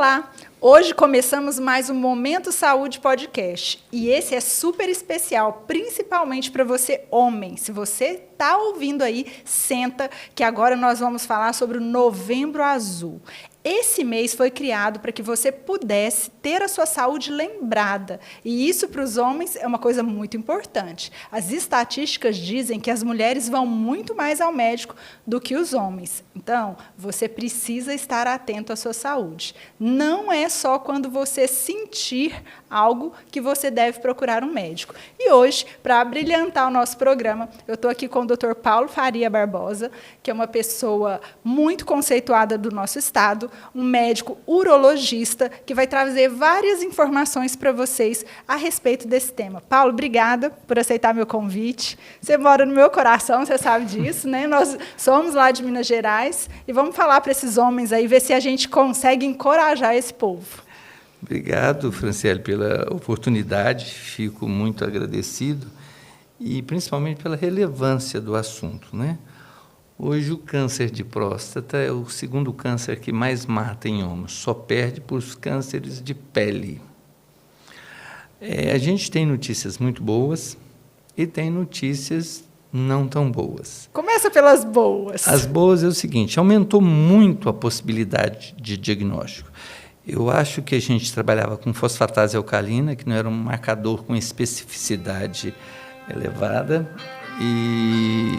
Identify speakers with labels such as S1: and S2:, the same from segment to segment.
S1: Olá! Hoje começamos mais um Momento Saúde Podcast. E esse é super especial, principalmente para você, homem. Se você está ouvindo aí, senta, que agora nós vamos falar sobre o Novembro Azul. Esse mês foi criado para que você pudesse ter a sua saúde lembrada. E isso, para os homens, é uma coisa muito importante. As estatísticas dizem que as mulheres vão muito mais ao médico do que os homens. Então, você precisa estar atento à sua saúde. Não é só quando você sentir algo que você deve procurar um médico. E hoje, para abrilhantar o nosso programa, eu estou aqui com o Dr. Paulo Faria Barbosa, que é uma pessoa muito conceituada do nosso estado, um médico urologista, que vai trazer várias informações para vocês a respeito desse tema. Paulo, obrigada por aceitar meu convite. Você mora no meu coração, você sabe disso, né? Nós somos lá de Minas Gerais e vamos falar para esses homens aí, ver se a gente consegue encorajar esse povo.
S2: Obrigado, Franciele, pela oportunidade. Fico muito agradecido e principalmente pela relevância do assunto, né? Hoje, o câncer de próstata é o segundo câncer que mais mata em homens, só perde para os cânceres de pele. A gente tem notícias muito boas e tem notícias não tão boas.
S1: Começa pelas boas.
S2: As boas é o seguinte, aumentou muito a possibilidade de diagnóstico. Eu acho que a gente trabalhava com fosfatase alcalina, que não era um marcador com especificidade elevada, e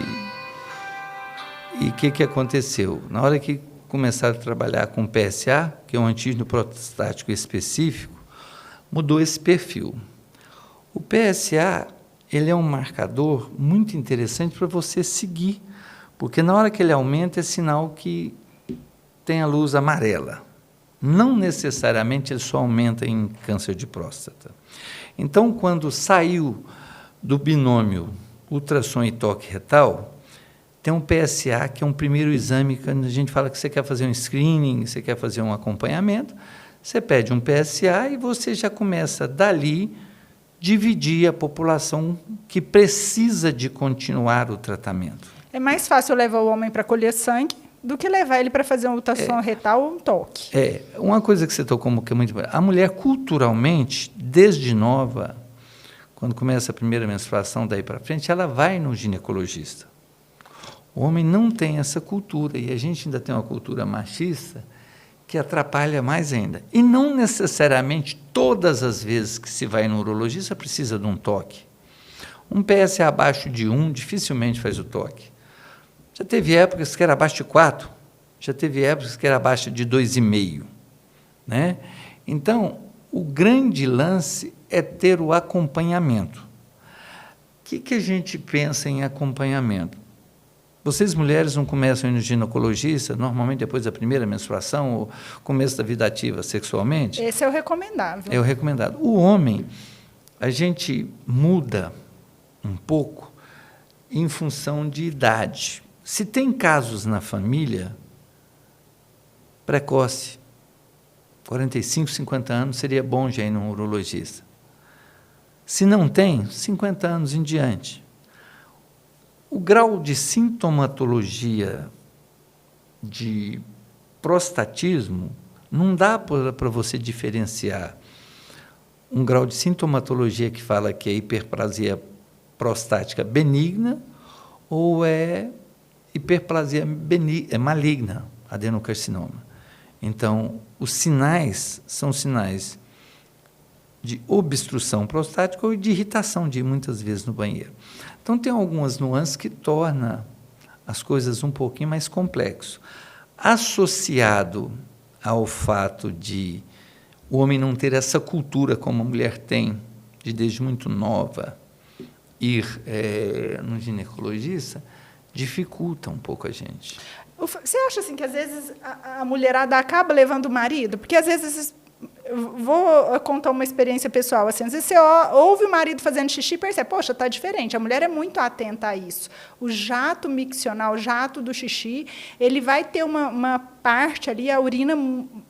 S2: o que aconteceu? Na hora que começaram a trabalhar com PSA, que é um antígeno prostático específico, mudou esse perfil. O PSA, ele é um marcador muito interessante para você seguir, porque na hora que ele aumenta é sinal que tem a luz amarela. Não necessariamente ele só aumenta em câncer de próstata. Então, quando saiu do binômio ultrassom e toque retal, tem um PSA, que é um primeiro exame, quando a gente fala que você quer fazer um screening, você quer fazer um acompanhamento, você pede um PSA e você já começa, dali, dividir a população que precisa de continuar o tratamento. É
S1: mais fácil levar o homem para colher sangue do que levar ele para fazer um ultrassom retal ou um toque.
S2: Uma coisa que você tocou que é muito importante. A mulher, culturalmente, desde nova, quando começa a primeira menstruação, daí para frente, ela vai no ginecologista. O homem não tem essa cultura, e a gente ainda tem uma cultura machista que atrapalha mais ainda. E não necessariamente todas as vezes que se vai no urologista precisa de um toque. Um PSA abaixo de 1 dificilmente faz o toque. Já teve épocas que era abaixo de 4, já teve épocas que era abaixo de 2,5. Né? Então, o grande lance é ter o acompanhamento. O que a gente pensa em acompanhamento? Vocês, mulheres, não começam a ir no ginecologista, normalmente depois da primeira menstruação ou começo da vida ativa sexualmente?
S1: Esse é o recomendável.
S2: É o recomendado. O homem, a gente muda um pouco em função de idade. Se tem casos na família, precoce, 45, 50 anos, seria bom já ir num urologista. Se não tem, 50 anos em diante. O grau de sintomatologia de prostatismo não dá para você diferenciar um grau de sintomatologia que fala que é hiperplasia prostática benigna ou é hiperplasia maligna, adenocarcinoma. Então, os sinais são sinais de obstrução prostática ou de irritação de ir muitas vezes no banheiro. Então, tem algumas nuances que tornam as coisas um pouquinho mais complexo. Associado ao fato de o homem não ter essa cultura como a mulher tem, de desde muito nova ir no ginecologista, dificulta um pouco a gente.
S1: Você acha assim que às vezes a mulherada acaba levando o marido? Porque às vezes, vou contar uma experiência pessoal, assim, às vezes você ouve o marido fazendo xixi e percebe, poxa, está diferente, a mulher é muito atenta a isso. O jato miccional, o jato do xixi, ele vai ter uma parte ali, a urina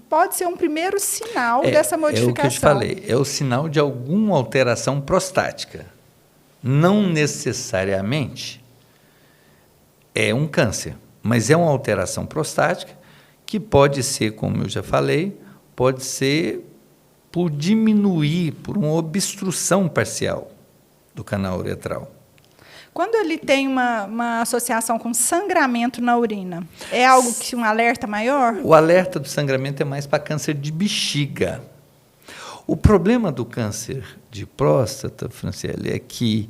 S1: pode ser um primeiro sinal dessa modificação. É o que
S2: eu te falei, é o sinal de alguma alteração prostática. Não necessariamente é um câncer, mas é uma alteração prostática que pode ser, como eu já falei, pode ser por diminuir, por uma obstrução parcial do canal uretral.
S1: Quando ele tem uma associação com sangramento na urina, é algo que um alerta maior?
S2: O alerta do sangramento é mais para câncer de bexiga. O problema do câncer de próstata, Franciele, é que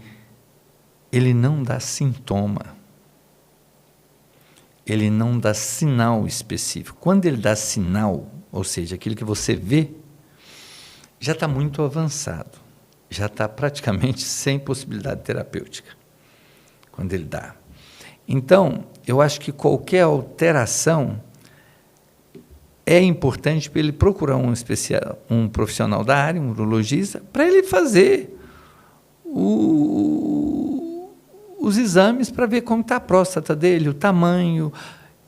S2: ele não dá sintoma. Ele não dá sinal específico. Quando ele dá sinal, ou seja, aquilo que você vê, já está muito avançado. Já está praticamente sem possibilidade terapêutica, quando ele dá. Então, eu acho que qualquer alteração é importante para ele procurar um profissional da área, um urologista, para ele fazer os exames para ver como está a próstata dele, o tamanho.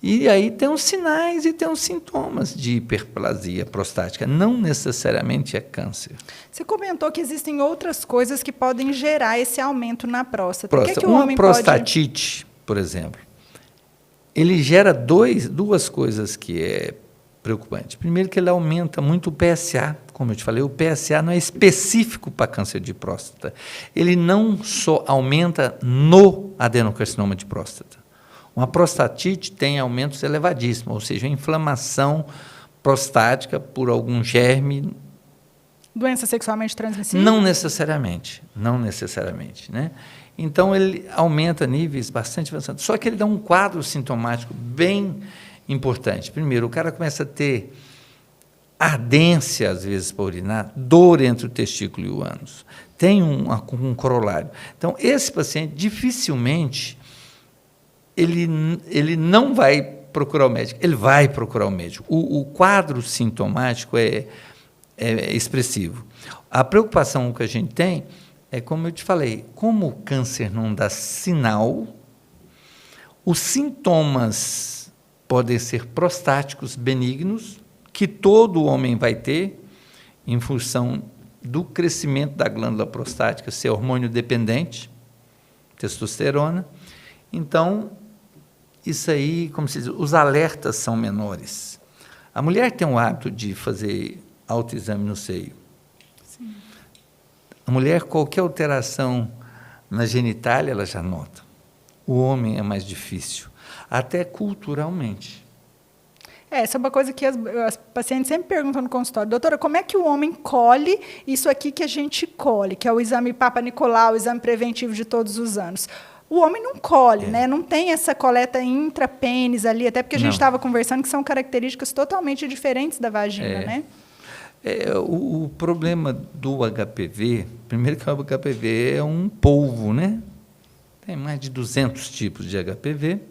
S2: E aí tem os sinais e tem os sintomas de hiperplasia prostática. Não necessariamente é câncer.
S1: Você comentou que existem outras coisas que podem gerar esse aumento na próstata. O que é que o
S2: uma
S1: homem
S2: prostatite, por exemplo, ele gera duas coisas que é preocupante. Primeiro, que ele aumenta muito o PSA. Como eu te falei, o PSA não é específico para câncer de próstata. Ele não só aumenta no adenocarcinoma de próstata. Uma prostatite tem aumentos elevadíssimos, ou seja, inflamação prostática por algum germe.
S1: Doença sexualmente transmissível?
S2: Não necessariamente, né? Então, ele aumenta níveis bastante avançados. Só que ele dá um quadro sintomático bem importante. Primeiro, o cara começa a ter ardência, às vezes, para urinar, dor entre o testículo e o ânus. Tem um corolário. Então, esse paciente, dificilmente, ele não vai procurar o médico, ele vai procurar o médico. O quadro sintomático é expressivo. A preocupação que a gente tem é, como eu te falei, como o câncer não dá sinal, os sintomas podem ser prostáticos benignos, que todo homem vai ter, em função do crescimento da glândula prostática, ser hormônio dependente, testosterona. Então, isso aí, como se diz, os alertas são menores. A mulher tem o hábito de fazer autoexame no seio.
S1: Sim.
S2: A mulher, qualquer alteração na genitália, ela já nota. O homem é mais difícil, até culturalmente.
S1: Essa é uma coisa que as pacientes sempre perguntam no consultório. Doutora, como é que o homem colhe isso aqui que a gente colhe, que é o exame Papa Nicolau, o exame preventivo de todos os anos? O homem não colhe, né? Não tem essa coleta intrapênis ali, até porque a gente estava conversando que são características totalmente diferentes da vagina, né?
S2: O problema do HPV, primeiro que o HPV é um polvo, né? Tem mais de 200 tipos de HPV.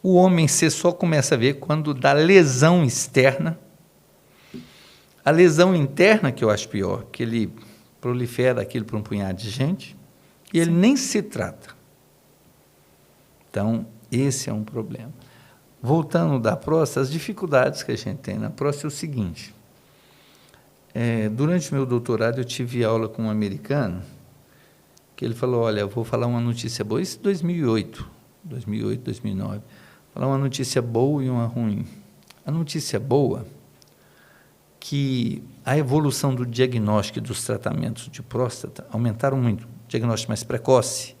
S2: O homem você só começa a ver quando dá lesão externa. A lesão interna que eu acho pior, que ele prolifera aquilo para um punhado de gente e ele nem se trata. Então, esse é um problema. Voltando da próstata, as dificuldades que a gente tem na próstata é o seguinte. Durante o meu doutorado, eu tive aula com um americano, que ele falou, olha, eu vou falar uma notícia boa, isso em 2008, 2009, falar uma notícia boa e uma ruim. A notícia boa, que a evolução do diagnóstico e dos tratamentos de próstata aumentaram muito, diagnóstico mais precoce,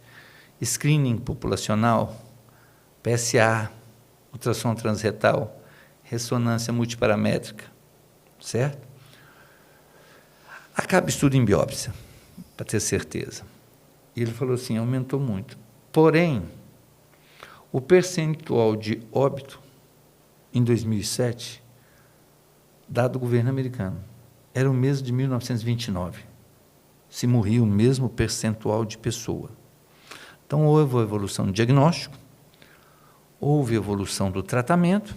S2: screening populacional, PSA, ultrassom transretal, ressonância multiparamétrica, certo? Acaba estudo em biópsia, para ter certeza. E ele falou assim, aumentou muito. Porém, o percentual de óbito em 2007, dado do governo americano, era o mesmo de 1929. Se morria o mesmo percentual de pessoa. Então, houve a evolução do diagnóstico, houve a evolução do tratamento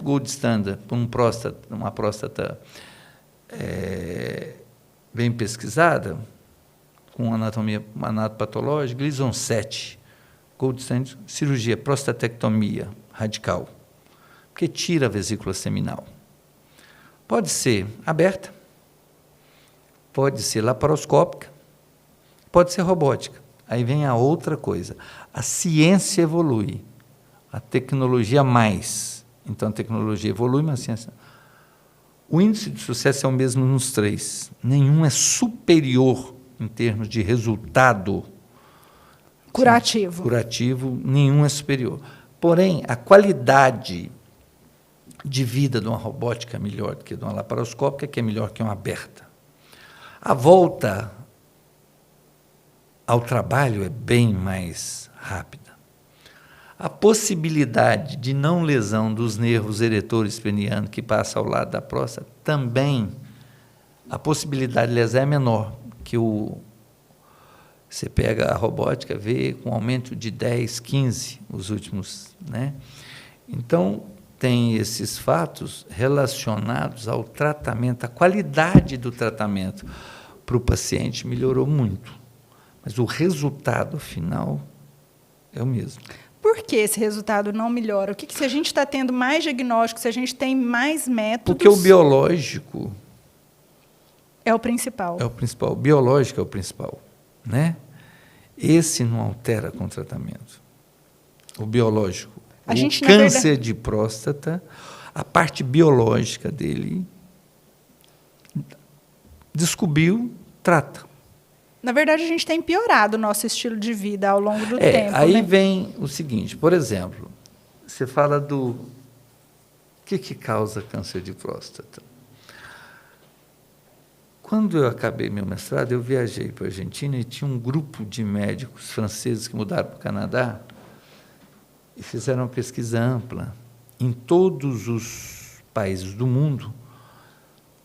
S2: gold standard para uma próstata bem pesquisada, com anatomia anatopatológica, Gleason 7, gold standard, cirurgia, prostatectomia radical, porque tira a vesícula seminal. Pode ser aberta, pode ser laparoscópica, pode ser robótica. Aí vem a outra coisa. A ciência evolui, a tecnologia mais. Então, a tecnologia evolui, mas a ciência... O índice de sucesso é o mesmo nos 3. Nenhum é superior em termos de resultado
S1: curativo.
S2: Curativo, nenhum é superior. Porém, a qualidade de vida de uma robótica é melhor do que de uma laparoscópica, que é melhor que uma aberta. A volta ao trabalho é bem mais rápida. A possibilidade de não lesão dos nervos eretores penianos que passa ao lado da próstata, também a possibilidade de lesão é menor, que você pega a robótica, vê com aumento de 10, 15 os últimos, né? Então, tem esses fatos relacionados ao tratamento, a qualidade do tratamento para o paciente melhorou muito, mas o resultado final é o mesmo.
S1: Por que esse resultado não melhora? Se a gente está tendo mais diagnóstico, se a gente tem mais métodos...
S2: Porque o biológico...
S1: é o principal.
S2: É o principal. O biológico é o principal, né? Esse não altera com o tratamento. O biológico. O câncer de próstata, a parte biológica dele, descobriu, trata.
S1: Na verdade, a gente tem piorado o nosso estilo de vida ao longo do tempo.
S2: Aí,
S1: né?
S2: Vem o seguinte, por exemplo, você fala do... O que causa câncer de próstata? Quando eu acabei meu mestrado, eu viajei para a Argentina e tinha um grupo de médicos franceses que mudaram para o Canadá e fizeram uma pesquisa ampla em todos os países do mundo.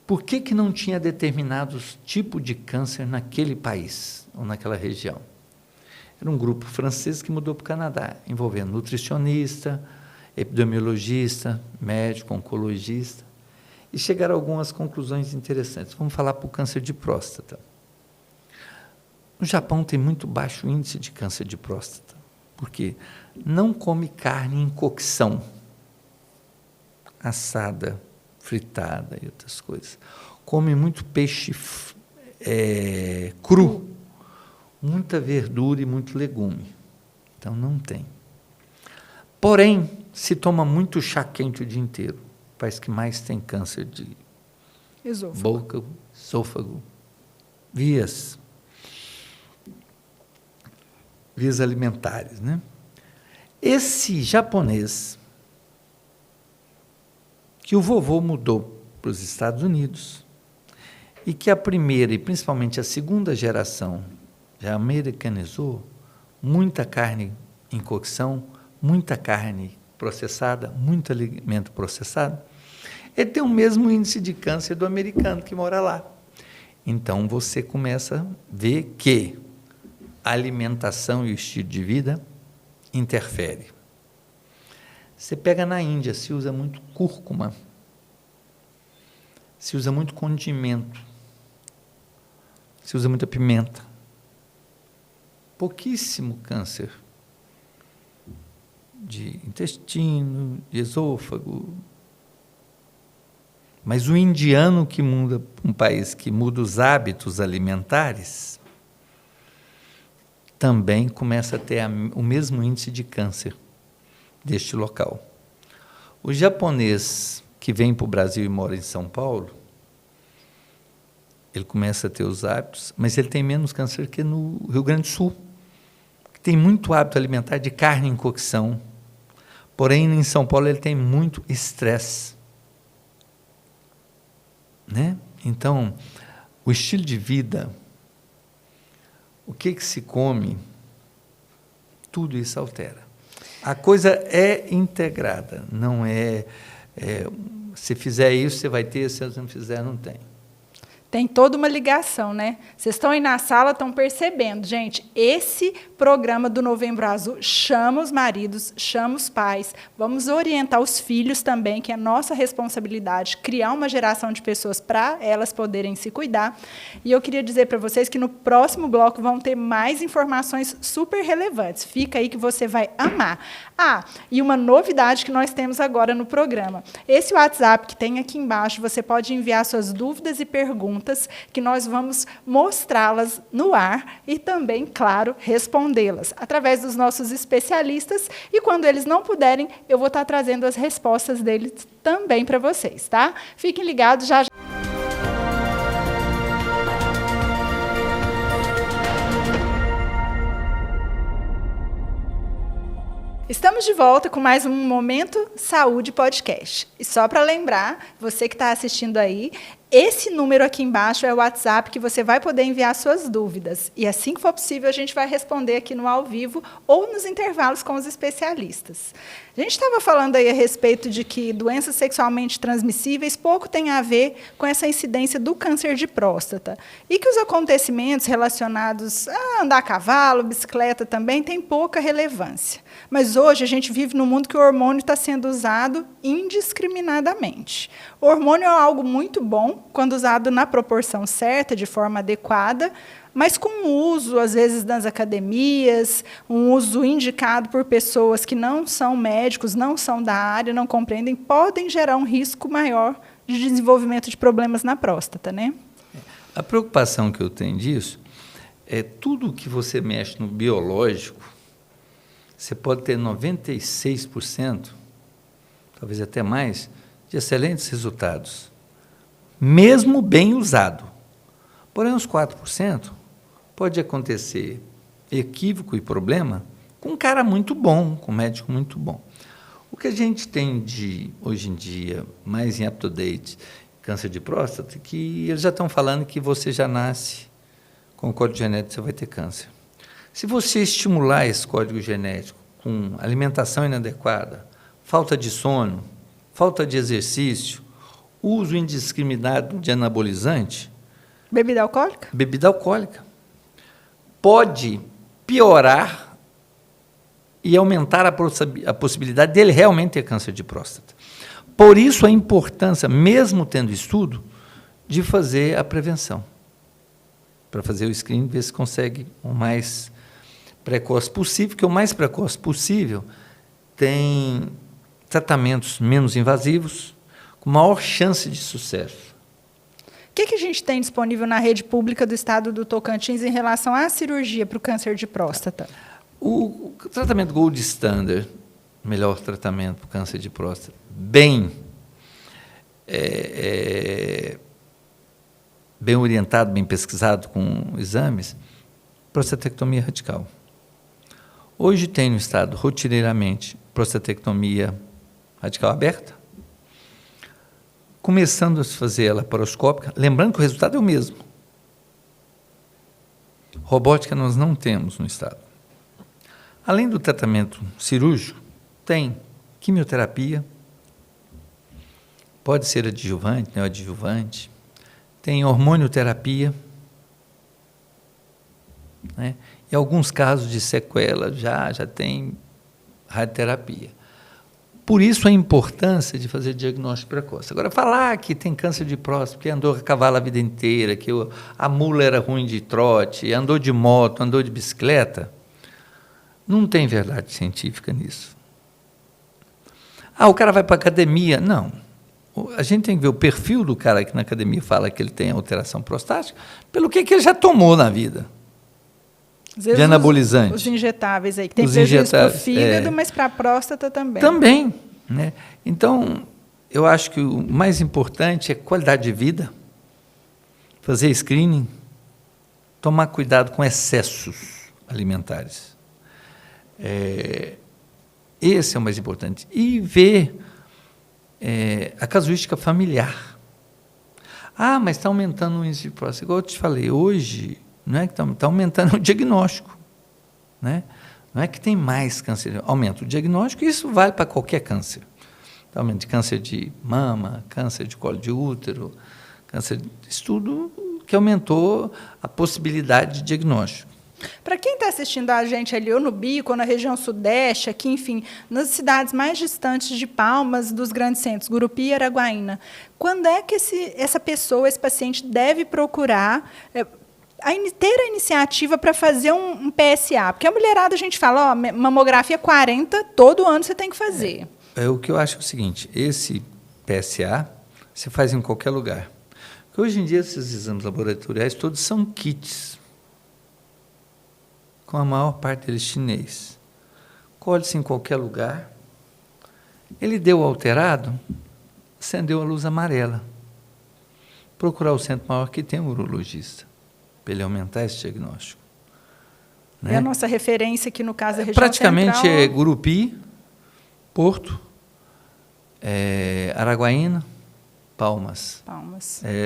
S2: Por que não tinha determinados tipos de câncer naquele país ou naquela região? Era um grupo francês que mudou para o Canadá, envolvendo nutricionista, epidemiologista, médico, oncologista, e chegaram a algumas conclusões interessantes. Vamos falar para o câncer de próstata. No Japão tem muito baixo índice de câncer de próstata, porque não come carne em cocção, assada, fritada e outras coisas. Come muito peixe cru, muita verdura e muito legume. Então, não tem. Porém, se toma muito chá quente o dia inteiro. O país que mais tem câncer de boca, esôfago, vias alimentares, né? Esse japonês, que o vovô mudou para os Estados Unidos e que a primeira e principalmente a segunda geração já americanizou, muita carne em cocção, muita carne processada, muito alimento processado, ele tem o mesmo índice de câncer do americano que mora lá. Então, você começa a ver que a alimentação e o estilo de vida interfere. Você pega na Índia, se usa muito cúrcuma, se usa muito condimento, se usa muita pimenta. Pouquíssimo câncer de intestino, de esôfago. Mas o indiano que muda, um país que muda os hábitos alimentares, também começa a ter o mesmo índice de câncer deste local. O japonês que vem para o Brasil e mora em São Paulo, ele começa a ter os hábitos, mas ele tem menos câncer que no Rio Grande do Sul, que tem muito hábito alimentar de carne em cocção. Porém, em São Paulo, ele tem muito estresse, né? Então, o estilo de vida, o que se come, tudo isso altera. A coisa é integrada, não é, se fizer isso, você vai ter, se você não fizer, não tem.
S1: Tem toda uma ligação, né? Vocês estão aí na sala, estão percebendo. Gente, esse programa do Novembro Azul chama os maridos, chama os pais. Vamos orientar os filhos também, que é nossa responsabilidade, criar uma geração de pessoas para elas poderem se cuidar. E eu queria dizer para vocês que no próximo bloco vão ter mais informações super relevantes. Fica aí que você vai amar. E uma novidade que nós temos agora no programa. Esse WhatsApp que tem aqui embaixo, você pode enviar suas dúvidas e perguntas perguntas que nós vamos mostrá-las no ar e também, claro, respondê-las através dos nossos especialistas. E quando eles não puderem, eu vou estar trazendo as respostas deles também para vocês, tá? Fiquem ligados, já. Estamos de volta com mais um Momento Saúde Podcast. E só para lembrar, você que está assistindo aí, esse número aqui embaixo é o WhatsApp que você vai poder enviar suas dúvidas. E assim que for possível, a gente vai responder aqui no ao vivo ou nos intervalos com os especialistas. A gente estava falando aí a respeito de que doenças sexualmente transmissíveis pouco tem a ver com essa incidência do câncer de próstata. E que os acontecimentos relacionados a andar a cavalo, bicicleta também têm pouca relevância. Mas hoje a gente vive num mundo que o hormônio está sendo usado indiscriminadamente. O hormônio é algo muito bom quando usado na proporção certa, de forma adequada, mas com o uso, às vezes, nas academias, um uso indicado por pessoas que não são médicos, não são da área, não compreendem, podem gerar um risco maior de desenvolvimento de problemas na próstata, né?
S2: A preocupação que eu tenho disso é tudo que você mexe no biológico, você pode ter 96%, talvez até mais, de excelentes resultados, mesmo bem usado. Porém, uns 4% pode acontecer equívoco e problema com um cara muito bom, com um médico muito bom. O que a gente tem de, hoje em dia, mais em up-to-date, câncer de próstata, que eles já estão falando que você já nasce com o código genético, você vai ter câncer. Se você estimular esse código genético com alimentação inadequada, falta de sono, falta de exercício, uso indiscriminado de anabolizante...
S1: Bebida alcoólica?
S2: Bebida alcoólica. Pode piorar e aumentar a possibilidade dele realmente ter câncer de próstata. Por isso a importância, mesmo tendo estudo, de fazer a prevenção. Para fazer o screening, ver se consegue o mais precoce possível, que o mais precoce possível tem tratamentos menos invasivos, com maior chance de sucesso.
S1: O que a gente tem disponível na rede pública do estado do Tocantins em relação à cirurgia para o câncer de próstata?
S2: O tratamento Gold Standard, melhor tratamento para o câncer de próstata, bem orientado, bem pesquisado com exames, prostatectomia radical. Hoje tem no estado, rotineiramente, prostatectomia radical aberta, começando a se fazer a laparoscópica, lembrando que o resultado é o mesmo. Robótica nós não temos no estado. Além do tratamento cirúrgico, tem quimioterapia, pode ser adjuvante, neoadjuvante, tem hormonioterapia, né? Em alguns casos de sequela já tem radioterapia. Por isso a importância de fazer diagnóstico precoce. Agora, falar que tem câncer de próstata, porque andou a cavalo a vida inteira, que a mula era ruim de trote, andou de moto, andou de bicicleta, não tem verdade científica nisso. O cara vai para a academia. Não. A gente tem que ver o perfil do cara que na academia fala que ele tem alteração prostática, pelo que ele já tomou na vida. De anabolizante.
S1: Os injetáveis aí, que tem prejuízo para o fígado, mas para a próstata também.
S2: Também. Né? Então, eu acho que o mais importante é qualidade de vida, fazer screening, tomar cuidado com excessos alimentares. Esse é o mais importante. E ver a casuística familiar. Mas está aumentando o índice de próstata. Igual eu te falei, hoje... Não é que está aumentando o diagnóstico, né? Não é que tem mais câncer, aumenta o diagnóstico, e isso vale para qualquer câncer. Aumento de câncer de mama, câncer de colo de útero, câncer de estudo que aumentou a possibilidade de diagnóstico.
S1: Para quem está assistindo a gente ali, ou no Bico, ou na região sudeste, aqui, enfim, nas cidades mais distantes de Palmas, dos grandes centros, Gurupi e Araguaína, quando é que essa pessoa, esse paciente, deve procurar... ter a iniciativa para fazer um PSA? Porque a mulherada, a gente fala, mamografia 40, todo ano você tem que fazer.
S2: O que eu acho é o seguinte, esse PSA você faz em qualquer lugar. Porque hoje em dia esses exames laboratoriais todos são kits, com a maior parte deles chinês. Colhe-se em qualquer lugar. Ele deu alterado, acendeu a luz amarela. Procurar o centro maior que tem um urologista, para ele aumentar esse diagnóstico. Né?
S1: E a nossa referência aqui, no caso, da região
S2: praticamente
S1: central...
S2: é Gurupi, Porto, Araguaína, Palmas.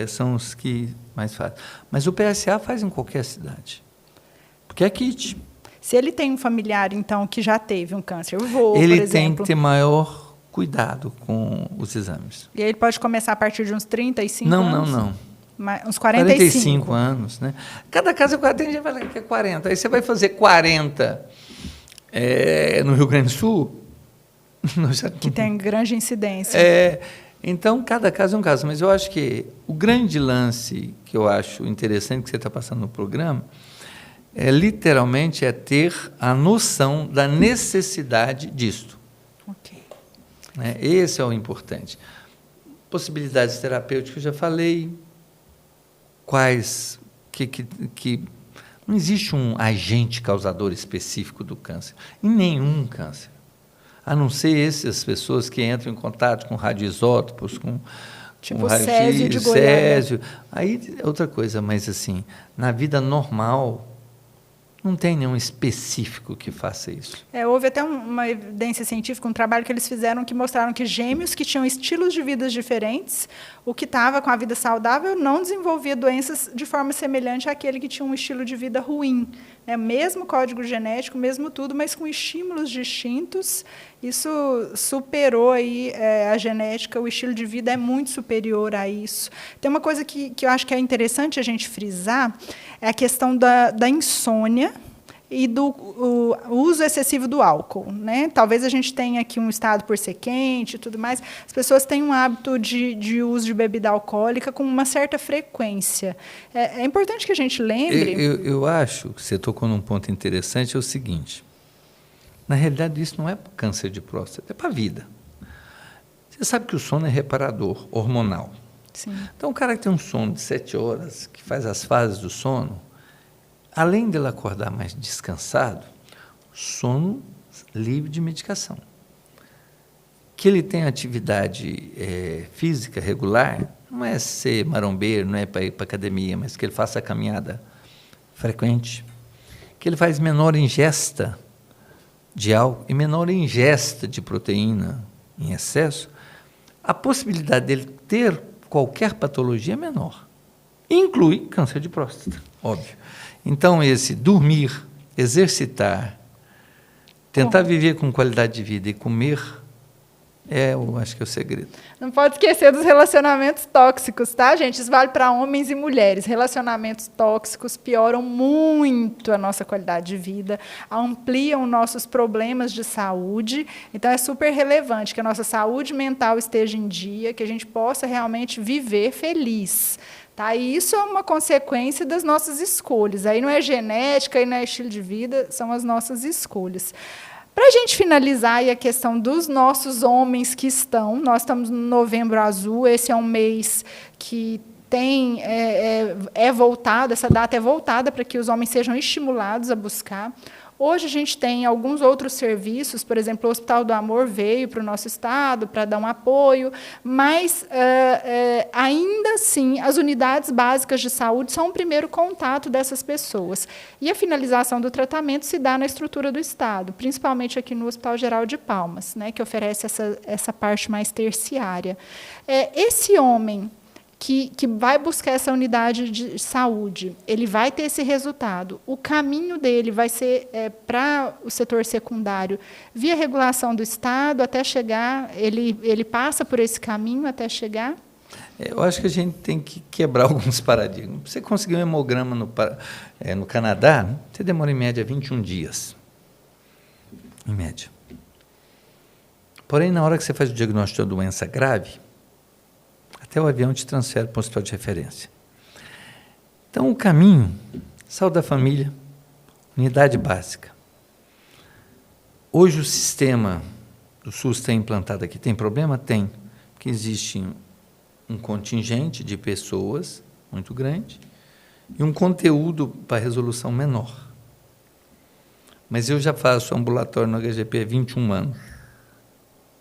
S2: São os que mais fazem. Mas o PSA faz em qualquer cidade, porque é kit.
S1: Se ele tem um familiar, então, que já teve um câncer, por exemplo...
S2: Ele tem que ter maior cuidado com os exames.
S1: E aí ele pode começar a partir de uns 35 anos?
S2: Não.
S1: Uns 45
S2: anos, né? Cada caso tem gente que fala que é 40. Aí você vai fazer 40 no Rio Grande do Sul...
S1: Que tem grande incidência.
S2: Então, cada caso é um caso. Mas eu acho que o grande lance que eu acho interessante que você está passando no programa literalmente é ter a noção da necessidade disto.
S1: Ok.
S2: Né? Esse é o importante. Possibilidades terapêuticas, eu já falei. Quais... que não existe um agente causador específico do câncer. Em nenhum câncer. A não ser essas pessoas que entram em contato com radioisótopos, com
S1: Césio de Goiânia.
S2: Césio. Aí é outra coisa, mas assim, na vida normal, não tem nenhum específico que faça isso.
S1: Houve até uma evidência científica, um trabalho que eles fizeram que mostraram que gêmeos que tinham estilos de vida diferentes, o que estava com a vida saudável não desenvolvia doenças de forma semelhante àquele que tinha um estilo de vida ruim. Mesmo código genético, mesmo tudo, mas com estímulos distintos, isso superou aí, a genética, o estilo de vida é muito superior a isso. Tem uma coisa que eu acho que é interessante a gente frisar, é a questão da insônia e do uso excessivo do álcool. Né? Talvez a gente tenha aqui um estado por ser quente e tudo mais, as pessoas têm um hábito de uso de bebida alcoólica com uma certa frequência. É importante que a gente lembre...
S2: Eu acho que você tocou num ponto interessante, é o seguinte, na realidade isso não é para câncer de próstata, é para a vida. Você sabe que o sono é reparador, hormonal.
S1: Sim.
S2: Então o cara que tem um sono de 7 horas, que faz as fases do sono, além dele acordar mais descansado, sono livre de medicação. Que ele tem atividade física regular, não é ser marombeiro, não é para ir para academia, mas que ele faça caminhada frequente, que ele faz menor ingesta de álcool e menor ingesta de proteína em excesso, a possibilidade dele ter qualquer patologia é menor. Inclui câncer de próstata, óbvio. Então, esse dormir, exercitar, tentar viver com qualidade de vida e comer, eu acho que é o segredo.
S1: Não pode esquecer dos relacionamentos tóxicos, tá, gente? Isso vale para homens e mulheres. Relacionamentos tóxicos pioram muito a nossa qualidade de vida, ampliam nossos problemas de saúde. Então, é super relevante que a nossa saúde mental esteja em dia, que a gente possa realmente viver feliz. Tá? E isso é uma consequência das nossas escolhas. Aí não é genética, aí não é estilo de vida, são as nossas escolhas. Para a gente finalizar aí a questão dos nossos homens que nós estamos no Novembro Azul, esse é um mês que tem, voltado, essa data é voltada para que os homens sejam estimulados a buscar. Hoje a gente tem alguns outros serviços, por exemplo, o Hospital do Amor veio para o nosso estado para dar um apoio, mas, ainda assim, as unidades básicas de saúde são o primeiro contato dessas pessoas. E a finalização do tratamento se dá na estrutura do estado, principalmente aqui no Hospital Geral de Palmas, né, que oferece essa parte mais terciária. Esse homem que vai buscar essa unidade de saúde, ele vai ter esse resultado. O caminho dele vai ser para o setor secundário, via regulação do Estado, até chegar, ele passa por esse caminho até chegar?
S2: Eu acho que a gente tem que quebrar alguns paradigmas. Você conseguir um hemograma no Canadá, você demora em média 21 dias. Em média. Porém, na hora que você faz o diagnóstico de uma doença grave, até o avião te transfere para um hospital de referência. Então, o caminho, saúde da família, unidade básica. Hoje, o sistema do SUS tem implantado aqui, tem problema? Tem, porque existe um contingente de pessoas muito grande e um conteúdo para resolução menor. Mas eu já faço ambulatório no HGP há 21 anos,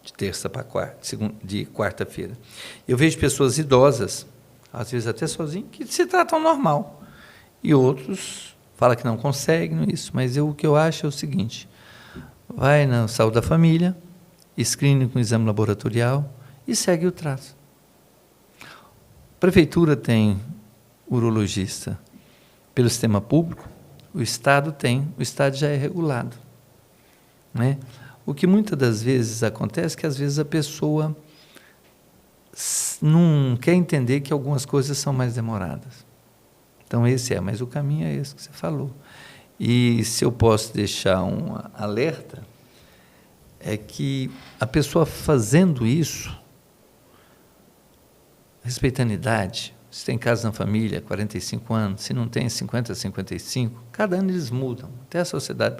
S2: de terça para quarta, de quarta-feira. Eu vejo pessoas idosas, às vezes até sozinhas, que se tratam normal. E outros falam que não conseguem isso. Mas o que eu acho é o seguinte: vai na saúde da família, screening com exame laboratorial e segue o trato. A prefeitura tem urologista pelo sistema público, o Estado tem, o Estado já é regulado, né? O que muitas das vezes acontece é que, às vezes, a pessoa não quer entender que algumas coisas são mais demoradas. Então, mas o caminho é esse que você falou. E, se eu posso deixar um alerta, é que a pessoa fazendo isso, respeitando a idade, se tem casos na família, 45 anos, se não tem 50, 55, cada ano eles mudam. Até a sociedade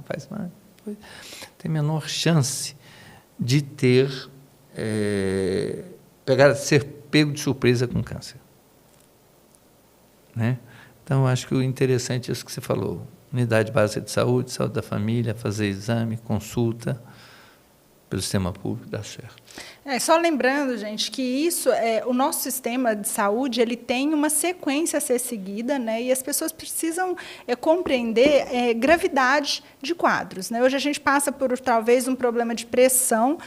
S2: faz mais, tem menor chance de ser pego de surpresa com câncer. Né? Então, eu acho que o interessante é isso que você falou. Unidade básica de saúde, saúde da família, fazer exame, consulta pelo sistema público, dá certo.
S1: Só lembrando, gente, que o nosso sistema de saúde, ele tem uma sequência a ser seguida, né? E as pessoas precisam compreender gravidade de quadros, né? Hoje a gente passa por, talvez, um problema de pressão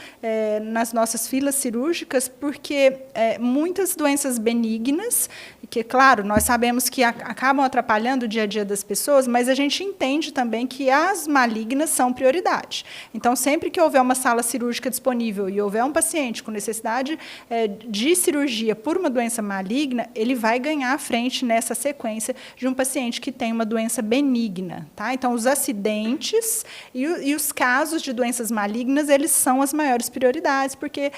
S1: nas nossas filas cirúrgicas, porque muitas doenças benignas, que, claro, nós sabemos que acabam atrapalhando o dia a dia das pessoas, mas a gente entende também que as malignas são prioridade. Então, sempre que houver uma sala cirúrgica disponível e houver um paciente com necessidade de cirurgia por uma doença maligna, ele vai ganhar à frente nessa sequência de um paciente que tem uma doença benigna. Tá? Então, os acidentes e os casos de doenças malignas, eles são as maiores prioridades, porque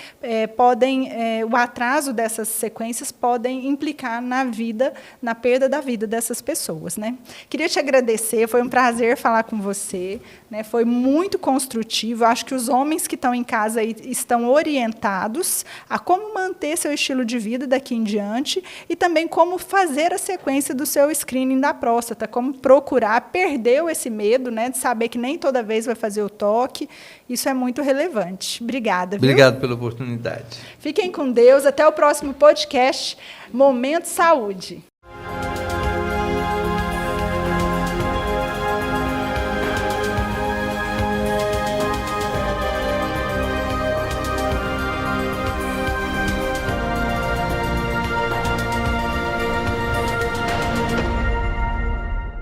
S1: o atraso dessas sequências podem implicar na perda da vida dessas pessoas. Né? Queria te agradecer, foi um prazer falar com você, né? Foi muito construtivo. Acho que os homens que estão em casa aí estão orientados a como manter seu estilo de vida daqui em diante e também como fazer a sequência do seu screening da próstata, como procurar, perdeu esse medo, né, de saber que nem toda vez vai fazer o toque. Isso é muito relevante. Obrigada.
S2: Obrigado pela oportunidade.
S1: Fiquem com Deus. Até o próximo podcast Momento Saúde.